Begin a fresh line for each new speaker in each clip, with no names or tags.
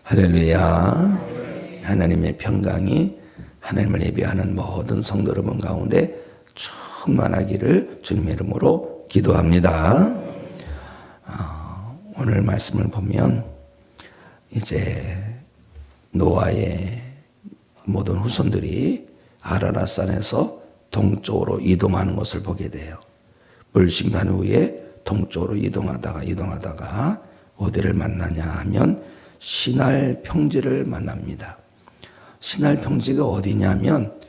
할렐루야. 하나님의 평강이 하나님을 예배하는 모든 성도 여러분 가운데 충만하기를 주님의 이름으로 기도합니다. 오늘 말씀을 보면 이제 노아의 모든 후손들이 아라랏산에서 동쪽으로 이동하는 것을 보게 돼요. 불심판 후에 동쪽으로 이동하다가 어디를 만나냐 하면 시날 평지를 만납니다. 시날 평지가 어디냐면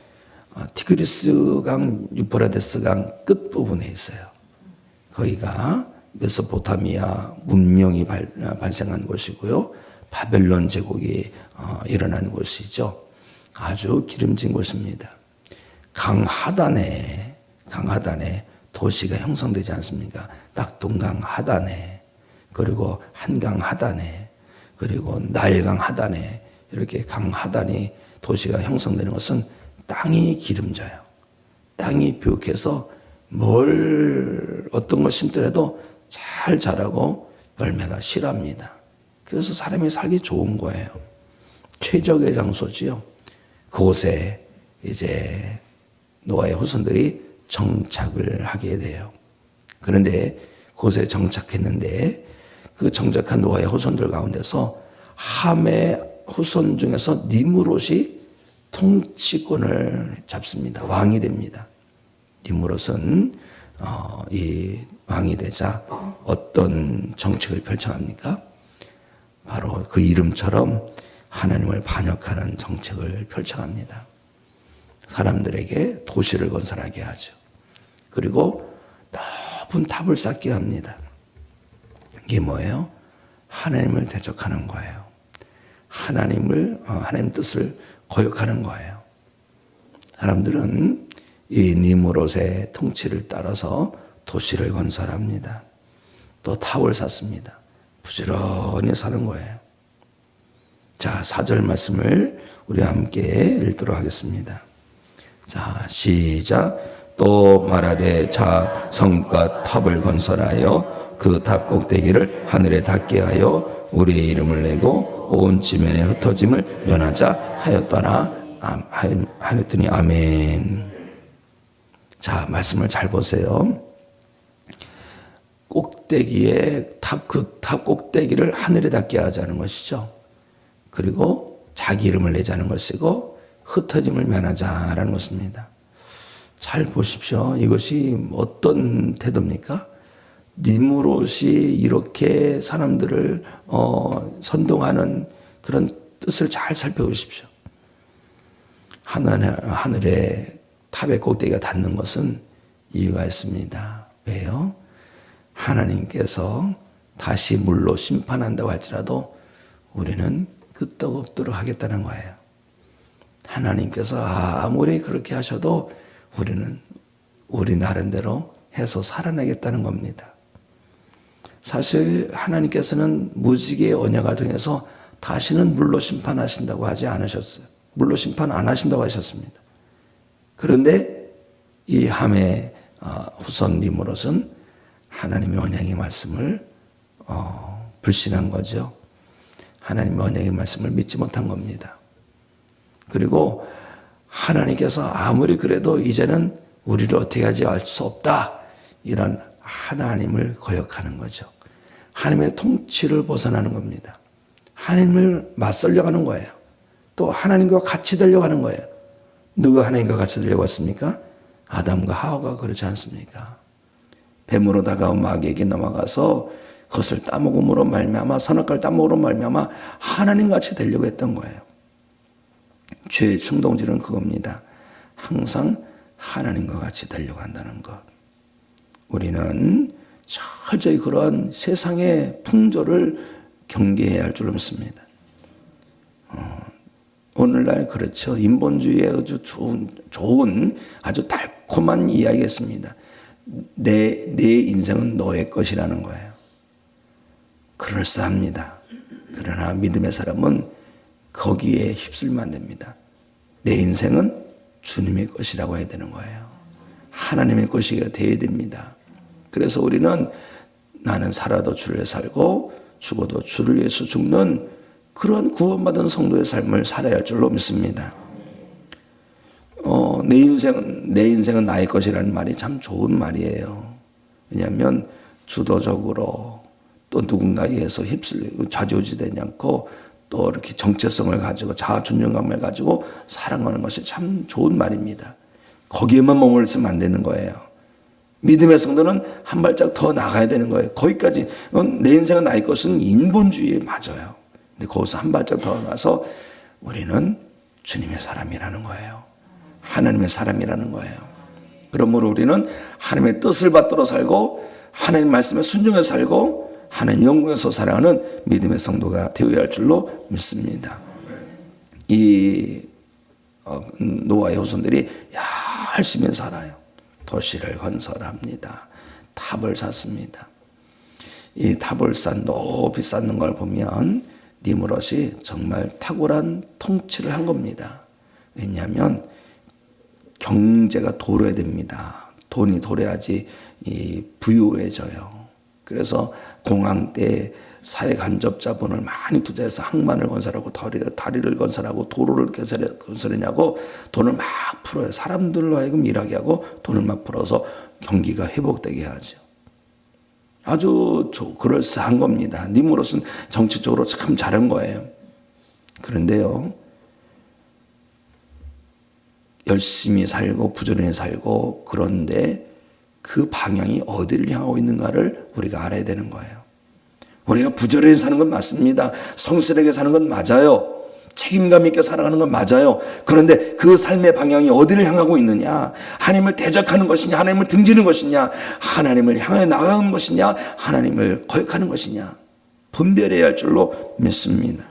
티그리스강, 유프라데스강 끝부분에 있어요. 거기가 메소포타미아 문명이 발생한 곳이고요. 바벨론 제국이 일어난 곳이죠. 아주 기름진 곳입니다. 강 하단에 도시가 형성되지 않습니까? 낙동강 하단에, 그리고 한강 하단에, 그리고 나일강 하단에, 이렇게 강 하단이 도시가 형성되는 것은 땅이 기름져요. 땅이 비옥해서 어떤 걸 심더라도 잘 자라고 열매가 실합니다. 그래서 사람이 살기 좋은 거예요. 최적의 장소지요. 그곳에 이제 노아의 후손들이 정착을 하게 돼요. 그런데 그곳에 정착했는데 그 정착한 노아의 후손들 가운데서 함의 후손 중에서 니므롯이 통치권을 잡습니다. 왕이 됩니다. 니므롯은 이 왕이 되자 어떤 정책을 펼쳐갑니까? 바로 그 이름처럼 하나님을 반역하는 정책을 펼쳐갑니다. 사람들에게 도시를 건설하게 하죠. 그리고 높은 탑을 쌓게 합니다. 이게 뭐예요? 하나님을 대적하는 거예요. 하나님 뜻을 거역하는 거예요. 사람들은 이 니므롯의 통치를 따라서 도시를 건설합니다. 또 탑을 쌓습니다. 부지런히 사는 거예요. 자, 4절 말씀을 우리 함께 읽도록 하겠습니다. 자, 시작. 또 말하되 자, 성과 탑을 건설하여 그 탑 꼭대기를 하늘에 닿게 하여 우리의 이름을 내고 온 지면에 흩어짐을 면하자 하였더니 아멘. 자, 말씀을 잘 보세요. 꼭대기에 그 탑 꼭대기를 하늘에 닿게 하자는 것이죠. 그리고 자기 이름을 내자는 것이고 흩어짐을 면하자라는 것입니다. 잘 보십시오. 이것이 어떤 태도입니까? 니므롯이 이렇게 사람들을 선동하는 그런 뜻을 잘 살펴보십시오. 하늘에 탑의 꼭대기가 닿는 것은 이유가 있습니다. 왜요? 하나님께서 다시 물로 심판한다고 할지라도 우리는 끄떡없도록 하겠다는 거예요. 하나님께서 아무리 그렇게 하셔도 우리는 우리 나름대로 해서 살아내겠다는 겁니다. 사실 하나님께서는 무지개의 언약을 통해서 다시는 물로 심판하신다고 하지 않으셨어요. 물로 심판 안 하신다고 하셨습니다. 그런데 이 함의 후손 니므롯은 하나님의 언약의 말씀을 불신한 거죠. 하나님의 언약의 말씀을 믿지 못한 겁니다. 그리고 하나님께서 아무리 그래도 이제는 우리를 어떻게 하지 알 수 없다. 이런 하나님을 거역하는 거죠. 하나님의 통치를 벗어나는 겁니다. 하나님을 맞설려고 하는 거예요. 또 하나님과 같이 되려고 하는 거예요. 누가 하나님과 같이 되려고 했습니까? 아담과 하와가 그렇지 않습니까? 뱀으로 다가온 마귀에게 넘어가서 그것을 따먹음으로 말미암아 선악과를 따먹음으로 말미암아 하나님과 같이 되려고 했던 거예요. 죄의 충동질은 그겁니다. 항상 하나님과 같이 되려고 한다는 것. 우리는 철저히 그런 세상의 풍조를 경계해야 할 줄 믿습니다. 오늘날 그렇죠. 인본주의의 아주 좋은 아주 달콤한 이야기였습니다. 내 인생은 너의 것이라는 거예요. 그럴싸합니다. 그러나 믿음의 사람은 거기에 휩쓸면 안 됩니다. 내 인생은 주님의 것이라고 해야 되는 거예요. 하나님의 것이 되어야 됩니다. 그래서 우리는 나는 살아도 주를 위해 살고 죽어도 주를 위해서 죽는 그런 구원받은 성도의 삶을 살아야 할 줄로 믿습니다. 내 인생은 나의 것이라는 말이 참 좋은 말이에요. 왜냐하면 주도적으로 또 누군가에 의해서 휩쓸리고 좌지우지되지 않고 또 이렇게 정체성을 가지고 자아 존중감을 가지고 살아가는 것이 참 좋은 말입니다. 거기에만 머물러 있으면 안 되는 거예요. 믿음의 성도는 한 발짝 더 나가야 되는 거예요. 거기까지 내 인생은 나의 것은 인본주의에 맞아요. 근데 거기서 한 발짝 더 나가서 우리는 주님의 사람이라는 거예요. 하나님의 사람이라는 거예요. 그러므로 우리는 하나님의 뜻을 받들어 살고 하나님 말씀에 순종해 살고 하나님 영광에서 살아가는 믿음의 성도가 되어야 할 줄로 믿습니다. 이 노아의 후손들이 열심히 살아요. 도시를 건설합니다. 탑을 쌓습니다. 이 탑을 높이 쌓는 걸 보면 니므롯이 정말 탁월한 통치를 한 겁니다. 왜냐하면 경제가 도래야 됩니다. 돈이 도래야지 부유해져요. 그래서 공황 때 사회 간접 자본을 많이 투자해서 항만을 건설하고 다리를 건설하고 도로를 건설하냐고 돈을 막 풀어요. 사람들로 하여금 일하게 하고 돈을 막 풀어서 경기가 회복되게 하죠. 아주 그럴싸한 겁니다. 니므롯은 정치적으로 참 잘한 거예요. 그런데요, 열심히 살고 부지런히 살고 그런데 그 방향이 어디를 향하고 있는가를 우리가 알아야 되는 거예요. 우리가 부지런히 사는 건 맞습니다. 성실하게 사는 건 맞아요. 책임감 있게 살아가는 건 맞아요. 그런데 그 삶의 방향이 어디를 향하고 있느냐, 하나님을 대적하는 것이냐, 하나님을 등지는 것이냐, 하나님을 향해 나가는 것이냐, 하나님을 거역하는 것이냐, 분별해야 할 줄로 믿습니다.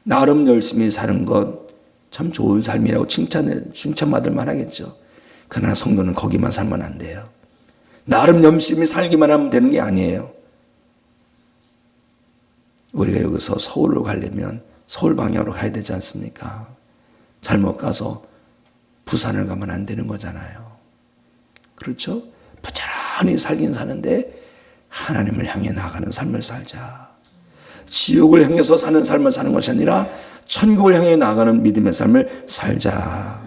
나름 열심히 사는 것 참 좋은 삶이라고 칭찬받을 만하겠죠. 그러나 성도는 거기만 살면 안 돼요. 나름 열심히 살기만 하면 되는 게 아니에요. 우리가 여기서 서울로 가려면 서울 방향으로 가야 되지 않습니까? 잘못 가서 부산을 가면 안 되는 거잖아요. 그렇죠? 부지런히 살긴 사는데 하나님을 향해 나가는 삶을 살자. 지옥을 향해서 사는 삶을 사는 것이 아니라 천국을 향해 나가는 믿음의 삶을 살자.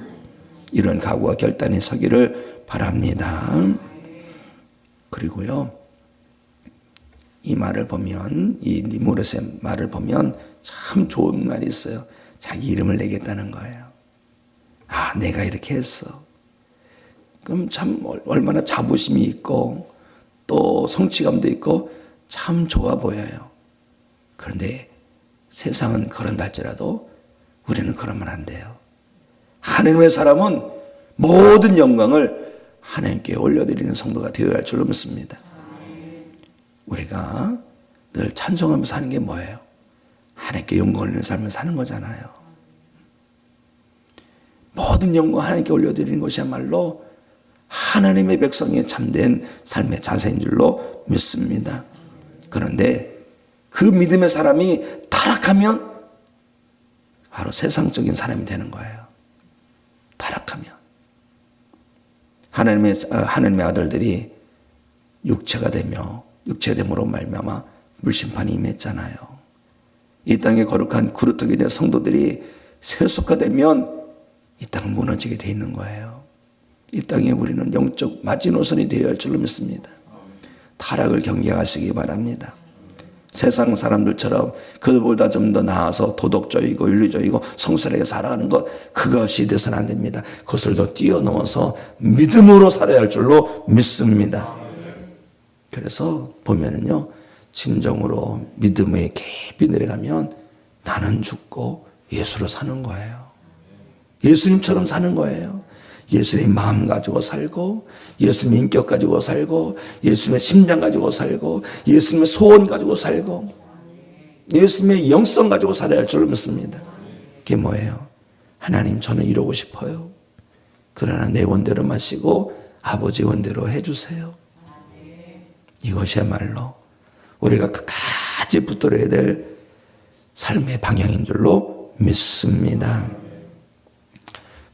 이런 각오와 결단이 서기를 바랍니다. 그리고요, 이 말을 보면, 이 니므롯의 말을 보면 참 좋은 말이 있어요. 자기 이름을 내겠다는 거예요. 아, 내가 이렇게 했어. 그럼 참 얼마나 자부심이 있고 또 성취감도 있고 참 좋아 보여요. 그런데 세상은 그런다 할지라도 우리는 그러면 안 돼요. 하나님의 사람은 모든 영광을 하나님께 올려드리는 성도가 되어야 할 줄로 믿습니다. 우리가 늘 찬송하면서 사는 게 뭐예요? 하나님께 영광 올리는 삶을 사는 거잖아요. 모든 영광 하나님께 올려드리는 것이야말로 하나님의 백성의 참된 삶의 자세인 줄로 믿습니다. 그런데 그 믿음의 사람이 타락하면 바로 세상적인 사람이 되는 거예요. 타락하면. 하나님의 아들들이 육체가 되며 육체됨으로 말미암아 물심판이 임했잖아요. 이 땅에 거룩한 그루터기 된 성도들이 세속화되면 이 땅은 무너지게 돼 있는 거예요. 이 땅에 우리는 영적 마지노선이 되어야 할 줄로 믿습니다. 타락을 경계하시기 바랍니다. 세상 사람들처럼 그들보다 좀 더 나아서 도덕적이고 윤리적이고 성실하게 살아가는 것, 그것이 돼서는 안 됩니다. 그것을 더 뛰어넘어서 믿음으로 살아야 할 줄로 믿습니다. 그래서 보면은요, 진정으로 믿음에 깊이 내려가면 나는 죽고 예수로 사는 거예요. 예수님처럼 사는 거예요. 예수님의 마음 가지고 살고, 예수님의 인격 가지고 살고, 예수님의 심장 가지고 살고, 예수님의 소원 가지고 살고, 예수님의 영성 가지고 살아야 할 줄로 믿습니다. 그게 뭐예요? 하나님, 저는 이러고 싶어요. 그러나 내 원대로 마시고 아버지 원대로 해주세요. 이것이야말로 우리가 끝까지 붙들어야 될 삶의 방향인 줄로 믿습니다.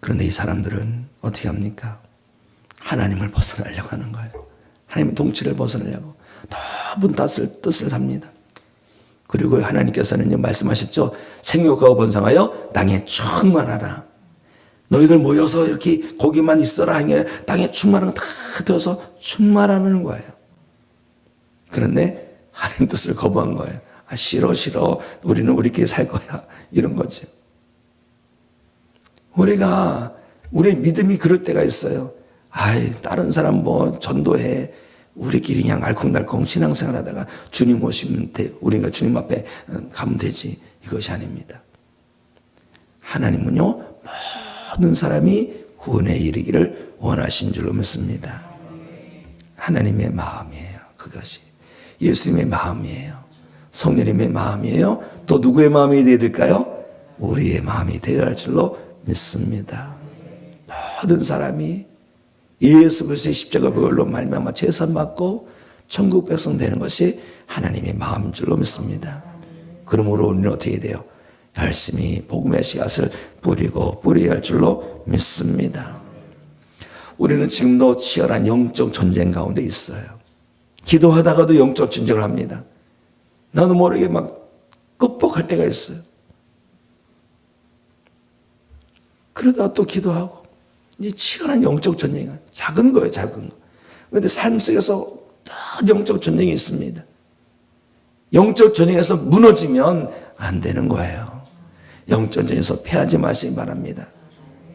그런데 이 사람들은 어떻게 합니까? 하나님을 벗어나려고 하는 거예요. 하나님의 통치를 벗어나려고 넓은 뜻을 삽니다. 그리고 하나님께서는요 말씀하셨죠. 생육하고 번성하여 땅에 충만하라. 너희들 모여서 이렇게 거기만 있어라 하는 게 아니라 땅에 충만한 거 다 흩어서 충만하는 거예요. 그런데 하나님 뜻을 거부한 거예요. 아, 싫어 우리는 우리끼리 살 거야 이런 거죠. 우리의 믿음이 그럴 때가 있어요. 아이, 다른 사람 뭐 전도해. 우리끼리 그냥 알콩달콩 신앙생활 하다가 주님 오시면 돼. 우리가 주님 앞에 가면 되지. 이것이 아닙니다. 하나님은요, 모든 사람이 구원에 이르기를 원하신 줄로 믿습니다. 하나님의 마음이에요. 그것이. 예수님의 마음이에요. 성령님의 마음이에요. 또 누구의 마음이 되어야 될까요? 우리의 마음이 되어야 할 줄로 믿습니다. 모든 사람이 예수 그리스도의 십자가 보혈로 말미암아 제사 받고 천국 백성 되는 것이 하나님의 마음인 줄로 믿습니다. 그러므로 우리는 어떻게 돼요? 열심히 복음의 씨앗을 뿌려야 할 줄로 믿습니다. 우리는 지금도 치열한 영적 전쟁 가운데 있어요. 기도하다가도 영적 전쟁을 합니다. 나도 모르게 막 끄뻑할 때가 있어요. 그러다가 또 기도하고. 이 치열한 영적 전쟁은 작은 거예요, 작은 거. 그런데 삶 속에서 또 영적 전쟁이 있습니다. 영적 전쟁에서 무너지면 안 되는 거예요. 영적 전쟁에서 패하지 마시기 바랍니다.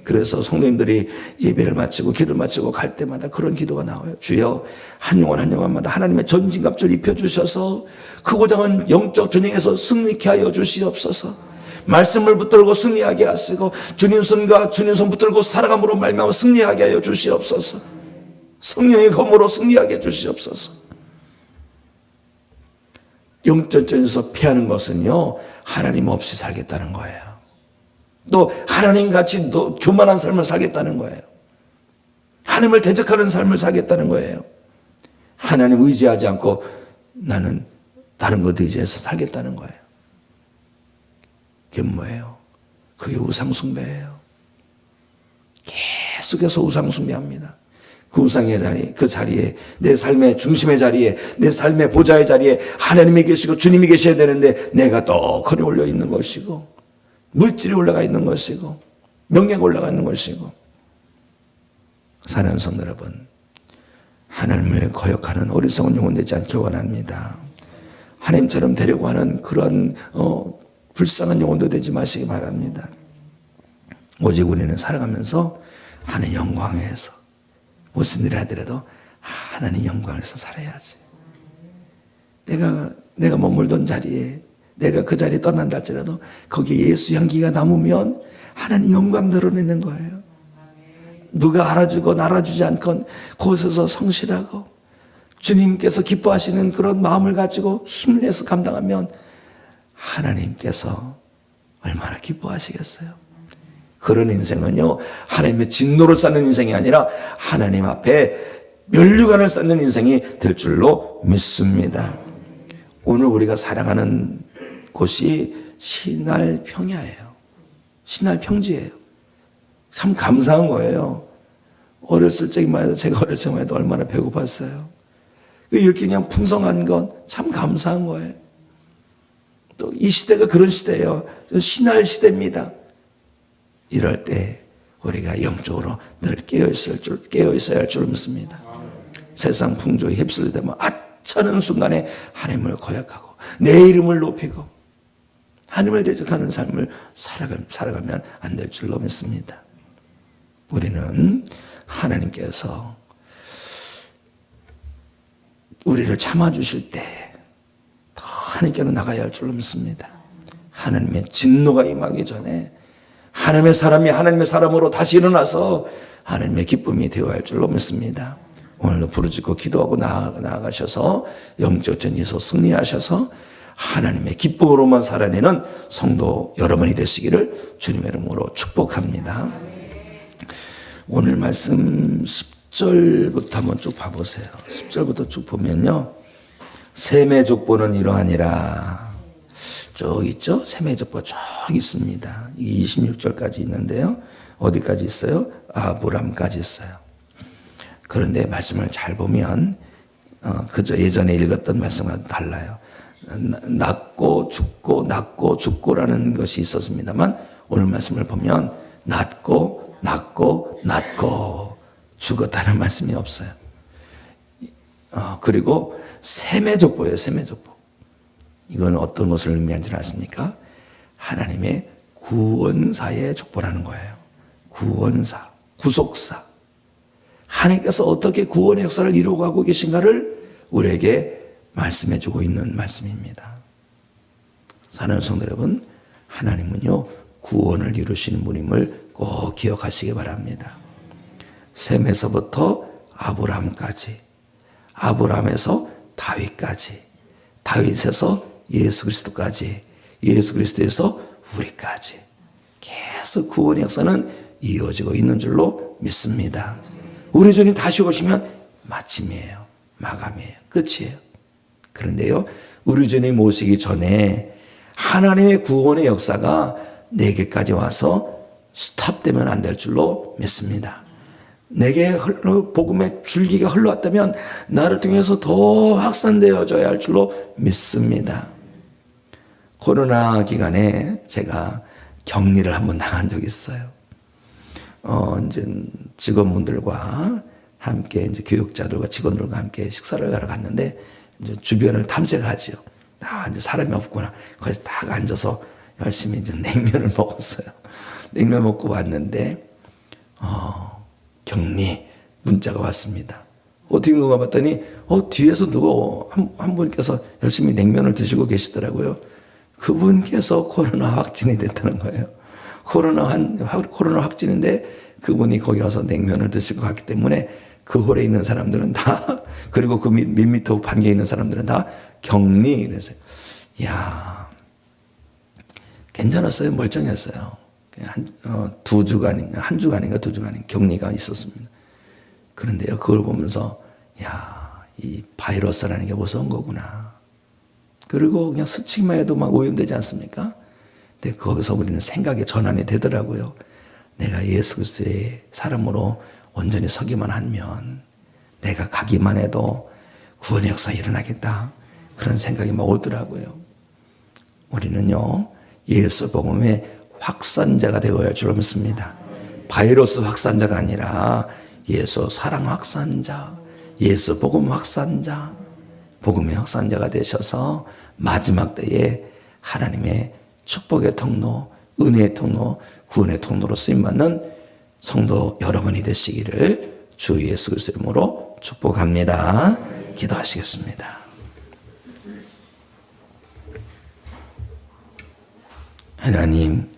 그래서 성도님들이 예배를 마치고 기도를 마치고 갈 때마다 그런 기도가 나와요. 주여 한 영혼 한 영혼마다 하나님의 전진갑주를 입혀주셔서 그 고장은 영적 전쟁에서 승리케 하여 주시옵소서. 말씀을 붙들고 승리하게 하시고 주님 손과 주님 손 붙들고 살아감으로 말미암아 승리하게 하여 주시옵소서. 성령의 검으로 승리하게 해 주시옵소서. 영적 전쟁에서 피하는 것은요 하나님 없이 살겠다는 거예요. 또 하나님같이 교만한 삶을 살겠다는 거예요. 하나님을 대적하는 삶을 살겠다는 거예요. 하나님 의지하지 않고 나는 다른 것 의지해서 살겠다는 거예요. 그게 뭐예요? 그게 우상숭배예요. 계속해서 우상숭배합니다. 그 우상의 자리, 그 자리에, 내 삶의 중심의 자리에, 내 삶의 보좌의 자리에 하나님이 계시고 주님이 계셔야 되는데 내가 떡하니 올려 있는 것이고 물질이 올라가 있는 것이고 명예가 올라가 있는 것이고. 사랑하는 성도 여러분, 하나님을 거역하는 어리석은 영혼 되지 않길 원합니다. 하나님처럼 되려고 하는 그런 불쌍한 영혼도 되지 마시기 바랍니다. 오직 우리는 살아가면서 하나님 영광에서 무슨 일을 하더라도 하나님 영광에서 살아야지. 내가 머물던 자리에 내가 그 자리에 떠난다 할지라도 거기에 예수 향기가 남으면 하나님 영광 드러내는 거예요. 누가 알아주건 알아주지 않건 그곳에서 성실하고 주님께서 기뻐하시는 그런 마음을 가지고 힘을 내서 감당하면 하나님께서 얼마나 기뻐하시겠어요. 그런 인생은요 하나님의 진노를 쌓는 인생이 아니라 하나님 앞에 면류관을 쌓는 인생이 될 줄로 믿습니다. 오늘 우리가 살아가는 곳이 신할 평야예요. 신할 평지예요. 참 감사한 거예요. 어렸을 적에만 해도 제가 어렸을 적에만 해도 얼마나 배고팠어요. 이렇게 그냥 풍성한 건 참 감사한 거예요. 또 이 시대가 그런 시대예요. 신할 시대입니다. 이럴 때 우리가 영적으로 늘 깨어 있어야 할 줄 믿습니다. 세상 풍조에 휩쓸리되면 아차는 순간에 하나님을 고역하고 내 이름을 높이고 하나님을 대적하는 삶을 살아가면 안 될 줄로 믿습니다. 우리는 하나님께서 우리를 참아주실 때 더 하나님께로 나가야 할 줄로 믿습니다. 하나님의 진노가 임하기 전에 하나님의 사람이 하나님의 사람으로 다시 일어나서 하나님의 기쁨이 되어야 할 줄로 믿습니다. 오늘도 부르짖고 기도하고 나아가셔서 영적 전쟁에서 승리하셔서 하나님의 기쁨으로만 살아내는 성도 여러분이 되시기를 주님의 이름으로 축복합니다. 오늘 말씀 10절부터 한번 쭉 봐보세요. 10절부터 쭉 보면요. 셈의 족보는 이러하니라. 쭉 있죠? 셈의 족보가 쭉 있습니다. 26절까지 있는데요. 어디까지 있어요? 아브람까지 있어요. 그런데 말씀을 잘 보면 그저 예전에 읽었던 말씀과 달라요. 낳고 죽고 낳고 죽고라는 것이 있었습니다만 오늘 말씀을 보면 낳고 낳고 낳고 죽었다는 말씀이 없어요. 그리고 세매족보예요. 세매족보. 이건 어떤 것을 의미하는지 아십니까? 하나님의 구원사의 족보라는 거예요. 구원사, 구속사. 하나님께서 어떻게 구원의 역사를 이루어가고 계신가를 우리에게 말씀해주고 있는 말씀입니다. 사랑하는 성도 여러분, 하나님은요 구원을 이루시는 분임을 꼭 기억하시기 바랍니다. 셈에서부터 아브라함까지, 아브라함에서 다윗까지, 다윗에서 예수 그리스도까지, 예수 그리스도에서 우리까지 계속 구원의 역사는 이어지고 있는 줄로 믿습니다. 우리 주님 다시 오시면 마침이에요. 마감이에요. 끝이에요. 그런데요, 우리 주님 오시기 전에 하나님의 구원의 역사가 내게까지 와서 스톱되면 안 될 줄로 믿습니다. 내게 복음의 줄기가 흘러왔다면 나를 통해서 더 확산되어져야 할 줄로 믿습니다. 코로나 기간에 제가 격리를 한번 당한 적이 있어요. 이제 직원분들과 함께 이제 교육자들과 직원들과 함께 식사를 하러 갔는데 이제 주변을 탐색하지요. 이제 사람이 없구나. 거기서 딱 앉아서 열심히 이제 냉면을 먹었어요. 냉면 먹고 왔는데 격리 문자가 왔습니다. 어떻게 누가 봤더니 뒤에서 누가 한 분께서 열심히 냉면을 드시고 계시더라고요. 그분께서 코로나 확진이 됐다는 거예요. 코로나 확진인데 그분이 거기 와서 냉면을 드시고 갔기 때문에 그 홀에 있는 사람들은 다, 그리고 그 밀미터 반개에 있는 사람들은 다 격리. 그래서 야, 괜찮았어요. 멀쩡했어요. 한 주간인가 격리가 있었습니다. 그런데요, 그걸 보면서 야, 이 바이러스라는 게 무서운 거구나. 그리고 그냥 스치기만 해도 막 오염되지 않습니까? 근데 거기서 우리는 생각의 전환이 되더라고요. 내가 예수 그리스도의 사람으로 온전히 서기만 하면 내가 가기만 해도 구원의 역사가 일어나겠다. 그런 생각이 막 오더라고요. 우리는요, 예수 복음의 확산자가 되어야 할 줄 믿습니다. 바이러스 확산자가 아니라 예수 사랑 확산자, 예수 복음 확산자, 복음의 확산자가 되셔서 마지막 때에 하나님의 축복의 통로, 은혜의 통로, 구원의 통로로 쓰임받는 성도 여러분이 되시기를 주 예수 그리스도 이름으로 축복합니다. 기도하시겠습니다. 하나님,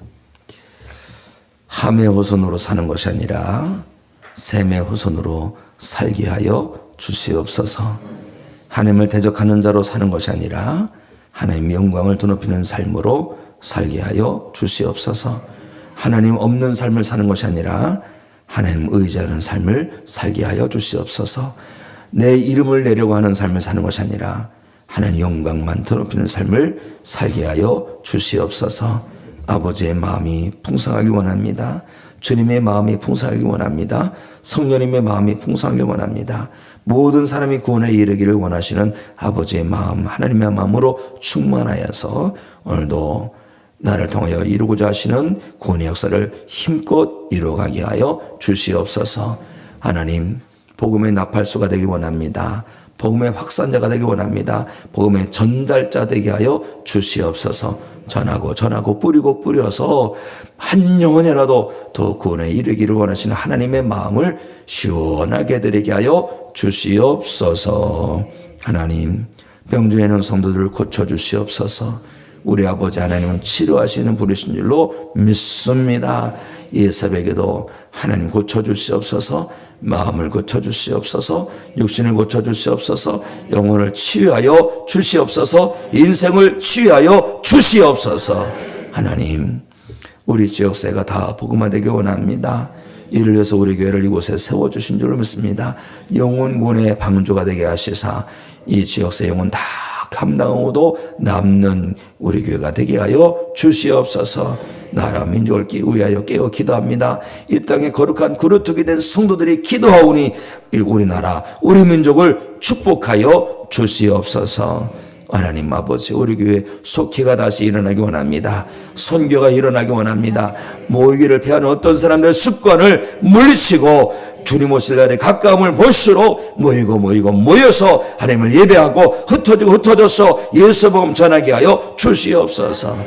함의 후손으로 사는 것이 아니라 셈의 후손으로 살게 하여 주시옵소서. 하나님을 대적하는 자로 사는 것이 아니라 하나님의 영광을 드높이는 삶으로 살게 하여 주시옵소서. 하나님 없는 삶을 사는 것이 아니라 하나님 의지하는 삶을 살게 하여 주시옵소서. 내 이름을 내려고 하는 삶을 사는 것이 아니라 하나님 영광만 드높이는 삶을 살게 하여 주시옵소서. 아버지의 마음이 풍성하길 원합니다. 주님의 마음이 풍성하길 원합니다. 성령님의 마음이 풍성하길 원합니다. 모든 사람이 구원에 이르기를 원하시는 아버지의 마음, 하나님의 마음으로 충만하여서 오늘도 나를 통하여 이루고자 하시는 구원의 역사를 힘껏 이루어가게 하여 주시옵소서. 하나님, 복음의 나팔수가 되길 원합니다. 복음의 확산자가 되길 원합니다. 복음의 전달자 되게 하여 주시옵소서. 전하고 뿌리고 뿌려서 한 영혼이라도 더 구원에 이르기를 원하시는 하나님의 마음을 시원하게 드리게 하여 주시옵소서. 하나님, 병중에 있는 성도들을 고쳐주시옵소서. 우리 아버지 하나님은 치료하시는 분이신 줄로 믿습니다. 이 새벽에도 하나님 고쳐주시옵소서. 마음을 고쳐주시옵소서. 육신을 고쳐주시옵소서. 영혼을 치유하여 주시옵소서. 인생을 치유하여 주시옵소서. 하나님, 우리 지역사회가 다 복음화되기 원합니다. 이를 위해서 우리 교회를 이곳에 세워주신 줄로 믿습니다. 영혼 구원의 방주가 되게 하시사 이 지역사회 영혼 다 감당하고도 남는 우리 교회가 되게 하여 주시옵소서. 나라 민족을 위하여 깨어 기도합니다. 이 땅에 거룩한 그루터기 된 성도들이 기도하오니 우리나라 우리 민족을 축복하여 주시옵소서. 하나님 아버지, 우리 교회 속회가 다시 일어나기 원합니다. 선교가 일어나기 원합니다. 모이기를 피하는 어떤 사람들의 습관을 물리치고 주님 오실 날에 가까움을 볼수록 모여서 하나님을 예배하고 흩어져서 예수 복음 전하게 하여 주시옵소서.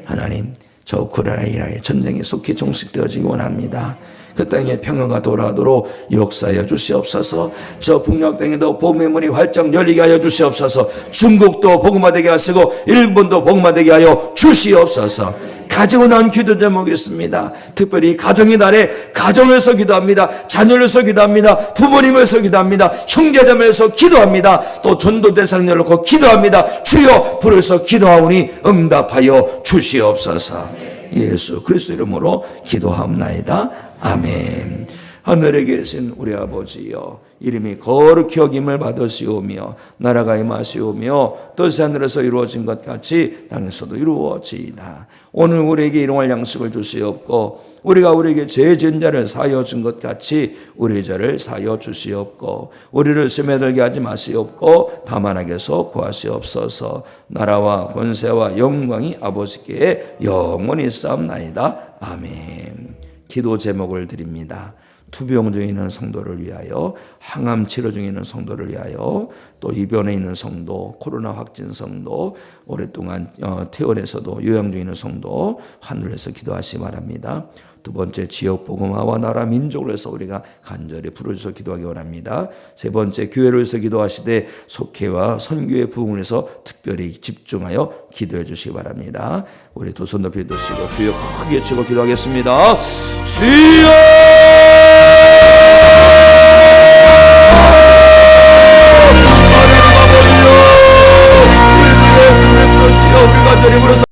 하나님, 저 우크라이나 이란의 전쟁이 속히 종식되어지기 원합니다. 그 땅에 평화가 돌아오도록 역사하여 주시옵소서. 저 북녘 땅에도 복음의 문이 활짝 열리게 하여 주시옵소서. 중국도 복음화되게 하시고 일본도 복음화되게 하여 주시옵소서. 가지고 나온 기도 제목이 있습니다. 특별히 가정의 날에 가정을 위해서 기도합니다. 자녀를 위해서 기도합니다. 부모님을 위해서 기도합니다. 형제자매를 위해서 기도합니다. 또 전도 대상자를 놓고 기도합니다. 주여 부르셔서 기도하오니 응답하여 주시옵소서. 예수 그리스도 이름으로 기도하옵나이다. 아멘. 하늘에 계신 우리 아버지여, 이름이 거룩히 여김을 받으시오며 나라가 임하시오며 뜻이 하늘에서 이루어진 것 같이 땅에서도 이루어지이다. 오늘 우리에게 일용할 양식을 주시옵고 우리가 우리에게 죄 지은 자를 사하여 준 것 같이 우리 죄를 사하여 주시옵고 우리를 시험에 들게 하지 마시옵고 다만 악에서 구하시옵소서. 나라와 권세와 영광이 아버지께 영원히 있사옵나이다. 아멘. 기도 제목을 드립니다. 투병 중에 있는 성도를 위하여, 항암 치료 중에 있는 성도를 위하여, 또 입원해 있는 성도, 코로나 확진 성도, 오랫동안 퇴원해서도 요양 중에 있는 성도 하늘에서 기도하시 바랍니다. 두 번째, 지역 복음화와 나라 민족을 위해서 우리가 간절히 부르셔서 기도하기 원합니다. 세 번째, 교회를 위해서 기도하시되 속회와 선교의 부흥을 위해서 특별히 집중하여 기도해 주시기 바랍니다. 우리 두 손 높이 드시고 주여 크게 치고 기도하겠습니다. 주여!